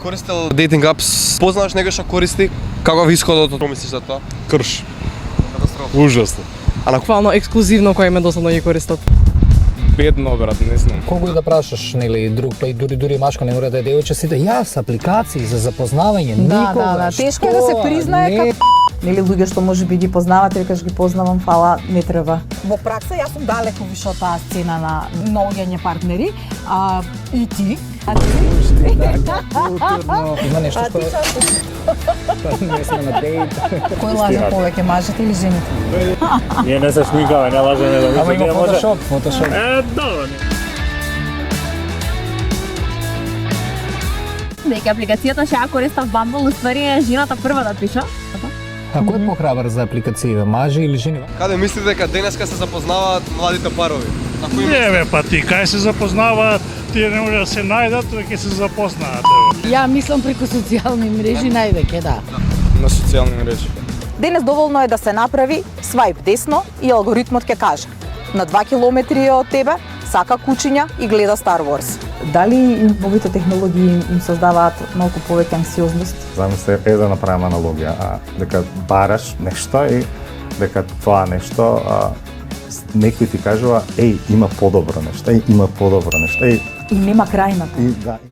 користел dating apps? Познаваш некој што користи? Каков исходот, што мислиш за тоа? Крш. Катастрофа. Ужасно. Буквално ексклузивно кој ме досадно ги користат. Бедно, брат, не знам. Колку и да прашаш, нели, друг, па и дури машка не мора да е девојче, сите јас апликации за запознавање, никога. Тешко е да се признае како нели луѓе што можеби ги познавате, викаш ги познавам, фала, не треба. Во пракса јас сум далеку више од таа сцена на наоѓање партнери, и ти. Има нешто што не сме на дейт. Кој лаже повеќе, мажите или жените? Ние не се шминкаме, не лажеме да Ама има фотошоп. Добро. Дека апликацијата што ја користам Bumble, уствари е жената прва да пиша. А кој е похрабар за апликацијата, мажи или жени? Каде мислите дека денеска се запознаваат младите парови? Не бе, па ти кај се запознаваат, тие не може да се најдат, да ќе се запознаат. Ја мислам преку социјални мрежи највеќе, да. На социјални мрежи. Денес доволно е да се направи свајп десно и алгоритмот ќе каже: на 2 километри од тебе сака кучиња и гледа Star Wars. Дали новите технологии им создаваат малку повеќе анксиозност? Замисли е да направиме аналогија, дека бараш нешто и дека тоа нешто некој ти кажува, има подобро нешто, има подобро нешто, И нема крај на тоа. и да.